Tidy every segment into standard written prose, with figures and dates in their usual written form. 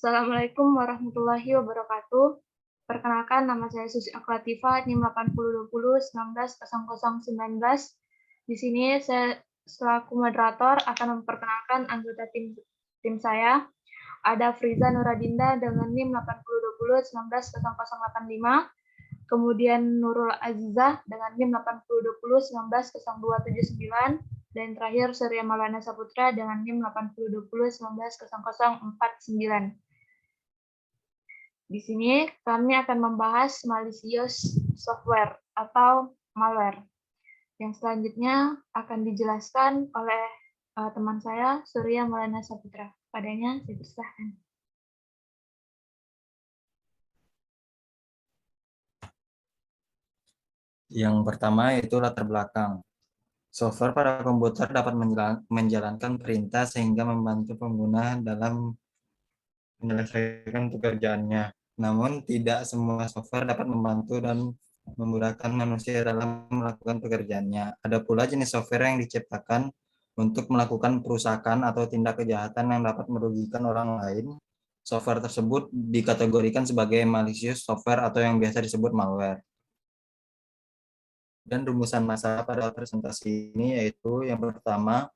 Assalamualaikum warahmatullahi wabarakatuh. Perkenalkan, nama saya Susi Aklativa, NIM 8020190019. Di sini saya selaku moderator akan memperkenalkan anggota tim saya. Ada Friza Nuradinda dengan NIM 8020190085, kemudian Nurul Azizah dengan NIM 8020190279, dan terakhir Surya Maulana Saputra dengan NIM 8020190049. Di sini kami akan membahas malicious software atau malware. Yang selanjutnya akan dijelaskan oleh teman saya, Surya Maulana Saputra. Padanya saya persilahkan. Yang pertama yaitu latar belakang. Software pada komputer dapat menjalankan perintah sehingga membantu pengguna dalam menyelesaikan pekerjaannya. Namun, tidak semua software dapat membantu dan memudahkan manusia dalam melakukan pekerjaannya. Ada pula jenis software yang diciptakan untuk melakukan perusakan atau tindak kejahatan yang dapat merugikan orang lain. Software tersebut dikategorikan sebagai malicious software atau yang biasa disebut malware. Dan rumusan masalah pada presentasi ini yaitu yang pertama,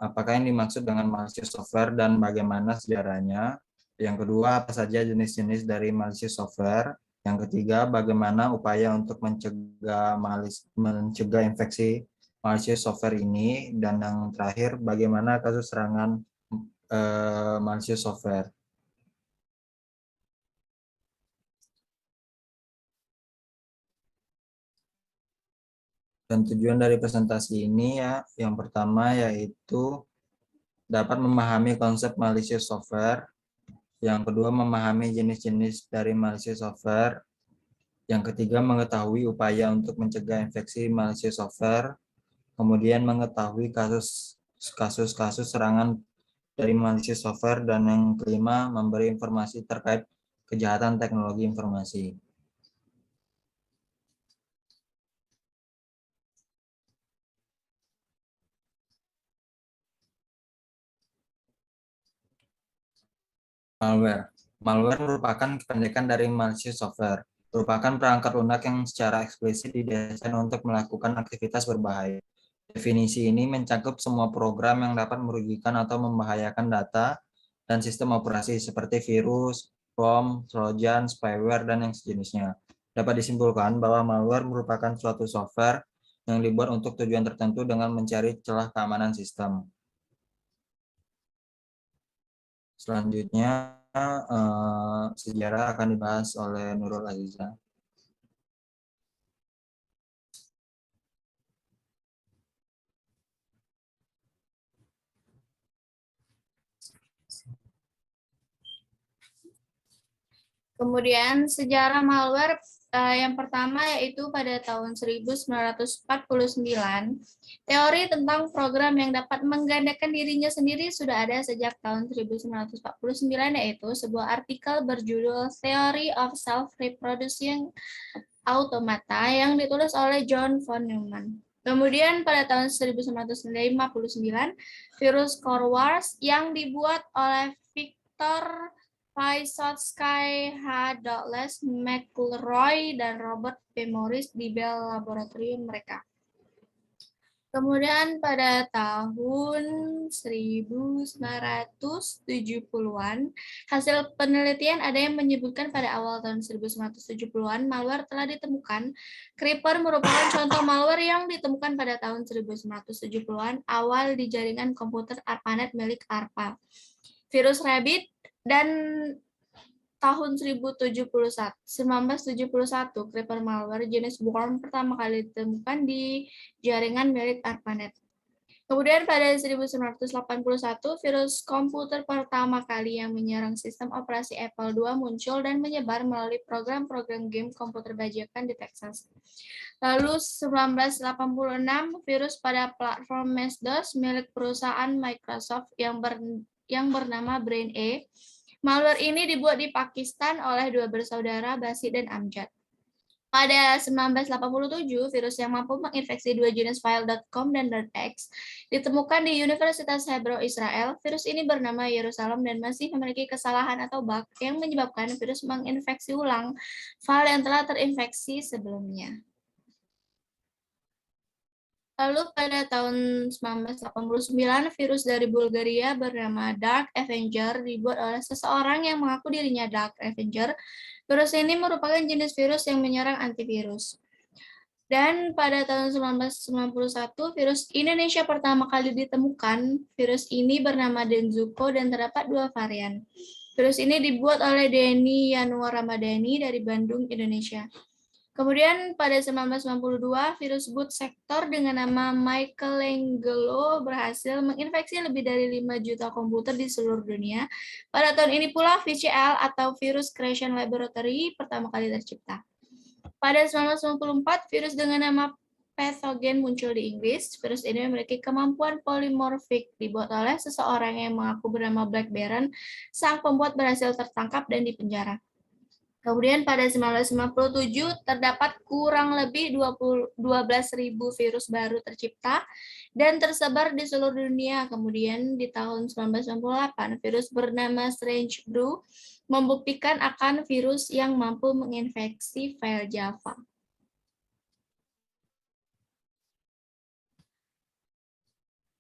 apakah yang dimaksud dengan malicious software dan bagaimana sejarahnya. Yang kedua, apa saja jenis-jenis dari malicious software. Yang ketiga, bagaimana upaya untuk mencegah infeksi malicious software ini. Dan yang terakhir, bagaimana kasus serangan malicious software. Dan tujuan dari presentasi ini ya, yang pertama yaitu dapat memahami konsep malicious software. Yang kedua, memahami jenis-jenis dari malicious software. Yang ketiga, mengetahui upaya untuk mencegah infeksi malicious software. Kemudian mengetahui kasus-kasus serangan dari malicious software. Dan yang kelima, memberi informasi terkait kejahatan teknologi informasi. Malware. Malware merupakan kependekan dari malicious software. Merupakan perangkat lunak yang secara eksplisit didesain untuk melakukan aktivitas berbahaya. Definisi ini mencakup semua program yang dapat merugikan atau membahayakan data dan sistem operasi seperti virus, bom, trojan, spyware, dan yang sejenisnya. Dapat disimpulkan bahwa malware merupakan suatu software yang dibuat untuk tujuan tertentu dengan mencari celah keamanan sistem. Selanjutnya, sejarah akan dibahas oleh Nurul Azizah. Kemudian sejarah malware yang pertama yaitu pada tahun 1949, teori tentang program yang dapat menggandakan dirinya sendiri sudah ada sejak tahun 1949, yaitu sebuah artikel berjudul Theory of Self-Reproducing Automata yang ditulis oleh John von Neumann. Kemudian pada tahun 1959, virus Core Wars yang dibuat oleh Victor Vysotsky, H. Douglas McElroy, dan Robert P. Morris di Bell Laboratorium mereka. Kemudian pada tahun 1970-an, hasil penelitian ada yang menyebutkan pada awal tahun 1970-an, malware telah ditemukan. Creeper merupakan contoh malware yang ditemukan pada tahun 1970-an awal di jaringan komputer ARPANET milik ARPA. Virus Rabbit dan tahun 1971, Creeper malware jenis worm pertama kali ditemukan di jaringan milik ARPANET. Kemudian pada 1981, virus komputer pertama kali yang menyerang sistem operasi Apple II muncul dan menyebar melalui program-program game komputer bajakan di Texas. Lalu 1986, virus pada platform MS-DOS milik perusahaan Microsoft yang bernama Brain-A. Malware ini dibuat di Pakistan oleh dua bersaudara, Basit dan Amjad. Pada 1987, virus yang mampu menginfeksi dua jenis file .com dan .x ditemukan di Universitas Hebrew Israel. Virus ini bernama Yerusalem dan masih memiliki kesalahan atau bug yang menyebabkan virus menginfeksi ulang file yang telah terinfeksi sebelumnya. Lalu pada tahun 1989, virus dari Bulgaria bernama Dark Avenger dibuat oleh seseorang yang mengaku dirinya Dark Avenger. Virus ini merupakan jenis virus yang menyerang antivirus. Dan pada tahun 1991, virus Indonesia pertama kali ditemukan. Virus ini bernama Denzuko dan terdapat dua varian. Virus ini dibuat oleh Denny Yanuar Ramadhani dari Bandung, Indonesia. Kemudian pada 1992, virus boot sektor dengan nama Michelangelo berhasil menginfeksi lebih dari 5 juta komputer di seluruh dunia. Pada tahun ini pula VCL atau Virus Creation Laboratory pertama kali tercipta. Pada 1994, virus dengan nama pathogen muncul di Inggris. Virus ini memiliki kemampuan polimorfik dibuat oleh seseorang yang mengaku bernama Black Baron. Sang pembuat berhasil tertangkap dan dipenjara. Kemudian pada 1957 terdapat kurang lebih 12.000 virus baru tercipta dan tersebar di seluruh dunia. Kemudian di tahun 1998 virus bernama Strange Brew membuktikan akan virus yang mampu menginfeksi file Java.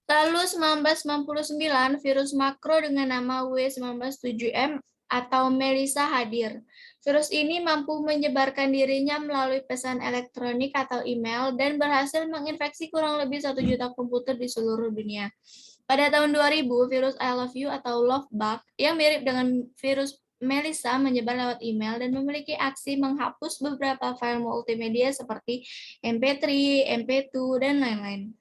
Lalu 1999 virus makro dengan nama W197M atau Melissa hadir. Virus ini mampu menyebarkan dirinya melalui pesan elektronik atau email dan berhasil menginfeksi kurang lebih 1 juta komputer di seluruh dunia. Pada tahun 2000, virus I love you atau love bug yang mirip dengan virus Melissa menyebar lewat email dan memiliki aksi menghapus beberapa file multimedia seperti MP3, MP2, dan lain-lain.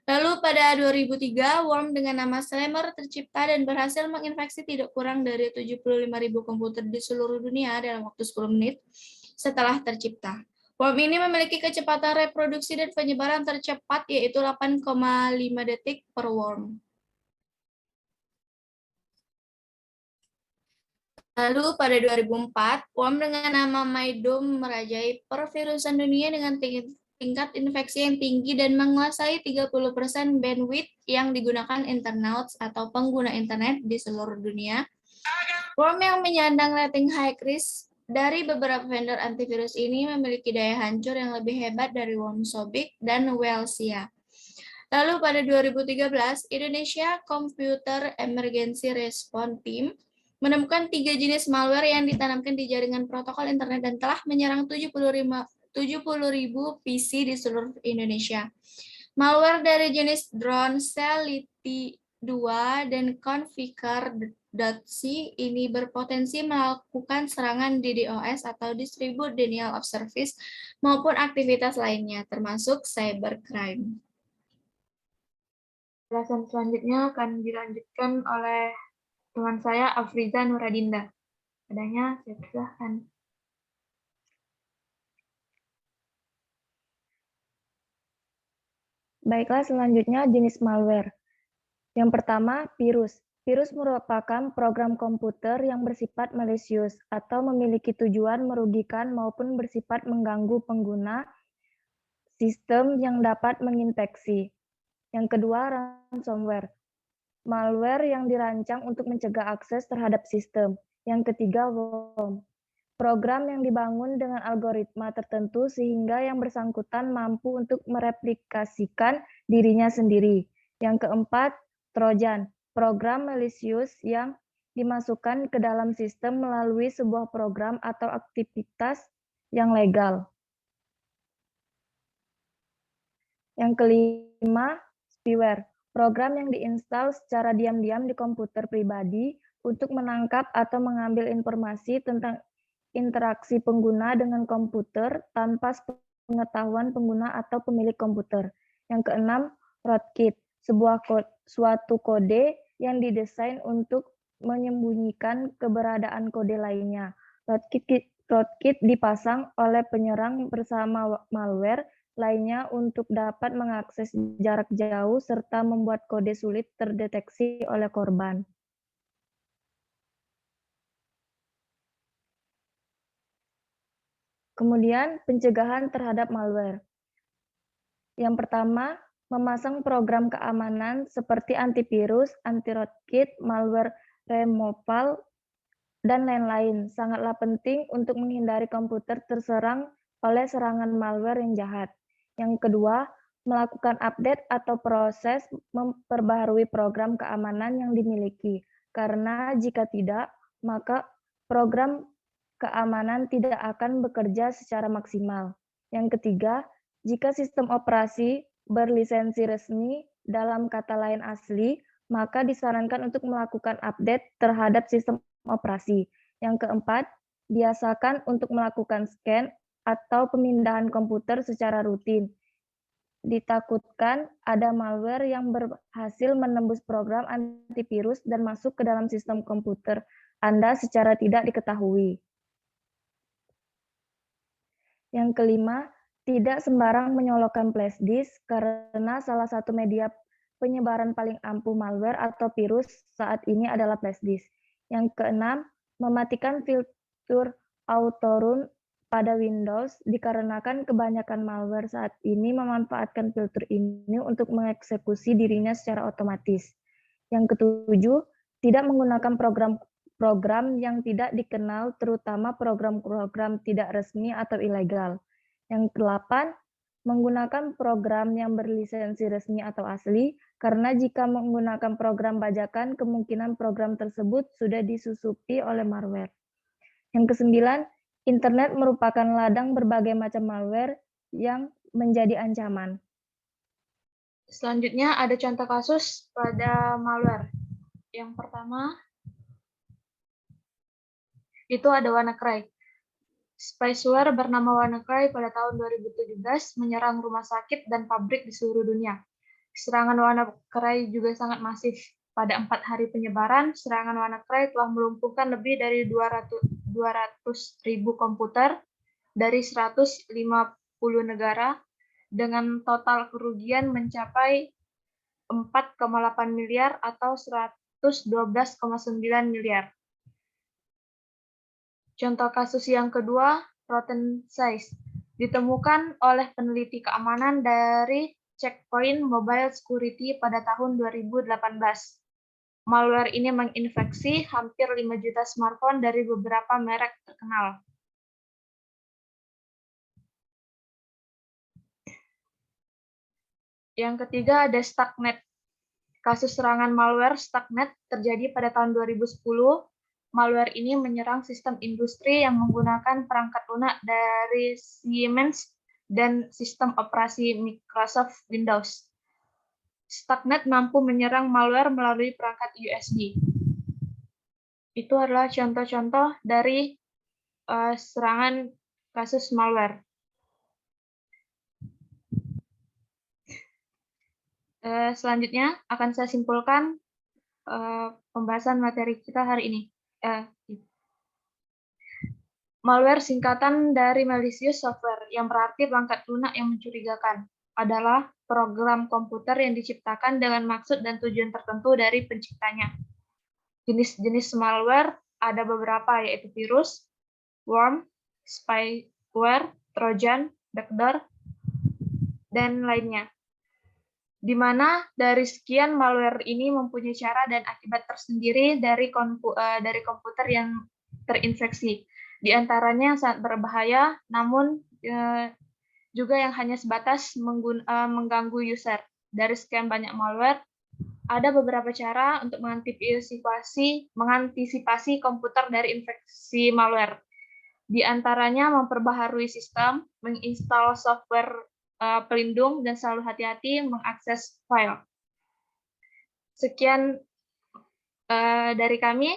Lalu pada 2003, worm dengan nama Slammer tercipta dan berhasil menginfeksi tidak kurang dari 75.000 komputer di seluruh dunia dalam waktu 10 menit setelah tercipta. Worm ini memiliki kecepatan reproduksi dan penyebaran tercepat, yaitu 8,5 detik per worm. Lalu pada 2004, worm dengan nama MyDome merajai pervirusan dunia dengan tingkat infeksi yang tinggi dan menguasai 30% bandwidth yang digunakan internauts atau pengguna internet di seluruh dunia. Worm yang menyandang rating high risk dari beberapa vendor antivirus ini memiliki daya hancur yang lebih hebat dari Wormsobic dan Welsia. Lalu pada 2013, Indonesia Computer Emergency Response Team menemukan 3 jenis malware yang ditanamkan di jaringan protokol internet dan telah menyerang 70.000 PC di seluruh Indonesia. Malware dari jenis Drone Cellity 2 dan Configure.c ini berpotensi melakukan serangan DDoS atau Distributed Denial of Service maupun aktivitas lainnya, termasuk cybercrime. Penjelasan selanjutnya akan dilanjutkan oleh teman saya, Afriza Nuradinda. Adanya, saya persilahkan. Baiklah, selanjutnya jenis malware. Yang pertama, virus. Virus merupakan program komputer yang bersifat malisius atau memiliki tujuan merugikan maupun bersifat mengganggu pengguna sistem yang dapat menginfeksi. Yang kedua, ransomware. Malware yang dirancang untuk mencegah akses terhadap sistem. Yang ketiga, worm. Program yang dibangun dengan algoritma tertentu sehingga yang bersangkutan mampu untuk mereplikasikan dirinya sendiri. Yang keempat, Trojan. Program malisius yang dimasukkan ke dalam sistem melalui sebuah program atau aktivitas yang legal. Yang kelima, spyware. Program yang diinstal secara diam-diam di komputer pribadi untuk menangkap atau mengambil informasi tentang interaksi pengguna dengan komputer tanpa pengetahuan pengguna atau pemilik komputer. Yang keenam, rootkit. Suatu kode yang didesain untuk menyembunyikan keberadaan kode lainnya. Rootkit dipasang oleh penyerang bersama malware lainnya untuk dapat mengakses jarak jauh serta membuat kode sulit terdeteksi oleh korban. Kemudian pencegahan terhadap malware. Yang pertama, memasang program keamanan seperti antivirus, anti-rootkit, malware removal, dan lain-lain. Sangatlah penting untuk menghindari komputer terserang oleh serangan malware yang jahat. Yang kedua, melakukan update atau proses memperbaharui program keamanan yang dimiliki. Karena jika tidak, maka program keamanan tidak akan bekerja secara maksimal. Yang ketiga, jika sistem operasi berlisensi resmi, dalam kata lain asli, maka disarankan untuk melakukan update terhadap sistem operasi. Yang keempat, biasakan untuk melakukan scan atau pemindahan komputer secara rutin. Ditakutkan ada malware yang berhasil menembus program antivirus dan masuk ke dalam sistem komputer Anda secara tidak diketahui. Yang kelima, tidak sembarang menyolokkan flash disk karena salah satu media penyebaran paling ampuh malware atau virus saat ini adalah flash disk. Yang keenam, mematikan fitur auto run pada Windows dikarenakan kebanyakan malware saat ini memanfaatkan fitur ini untuk mengeksekusi dirinya secara otomatis. Yang ketujuh, tidak menggunakan program yang tidak dikenal, terutama program-program tidak resmi atau ilegal. Yang kedelapan, menggunakan program yang berlisensi resmi atau asli, karena jika menggunakan program bajakan, kemungkinan program tersebut sudah disusupi oleh malware. Yang kesembilan, internet merupakan ladang berbagai macam malware yang menjadi ancaman. Selanjutnya ada contoh kasus pada malware. Yang pertama, itu ada WannaCry. Spyware bernama WannaCry pada tahun 2017 menyerang rumah sakit dan pabrik di seluruh dunia. Serangan WannaCry juga sangat masif. Pada 4 hari penyebaran, serangan WannaCry telah melumpuhkan lebih dari 200.000 komputer dari 150 negara dengan total kerugian mencapai 4,8 miliar atau 112,9 miliar. Contoh kasus yang kedua, Rotten Size, ditemukan oleh peneliti keamanan dari Checkpoint Mobile Security pada tahun 2018. Malware ini menginfeksi hampir 5 juta smartphone dari beberapa merek terkenal. Yang ketiga ada Stuxnet. Kasus serangan malware Stuxnet terjadi pada tahun 2010. Malware ini menyerang sistem industri yang menggunakan perangkat lunak dari Siemens dan sistem operasi Microsoft Windows. Stuxnet mampu menyerang malware melalui perangkat USB. Itu adalah contoh-contoh dari serangan kasus malware. Selanjutnya akan saya simpulkan pembahasan materi kita hari ini. Malware singkatan dari malicious software, yang berarti perangkat lunak yang mencurigakan, adalah program komputer yang diciptakan dengan maksud dan tujuan tertentu dari penciptanya. Jenis-jenis malware ada beberapa, yaitu virus, worm, spyware, trojan, backdoor, dan lainnya. Di mana dari sekian malware ini mempunyai cara dan akibat tersendiri dari komputer yang terinfeksi. Di antaranya sangat berbahaya, namun juga yang hanya sebatas mengganggu user. Dari sekian banyak malware, ada beberapa cara untuk mengantisipasi komputer dari infeksi malware. Di antaranya memperbaharui sistem, menginstal software pelindung, dan selalu hati-hati mengakses file. Sekian dari kami,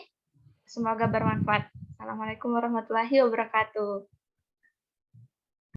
semoga bermanfaat. Assalamualaikum warahmatullahi wabarakatuh.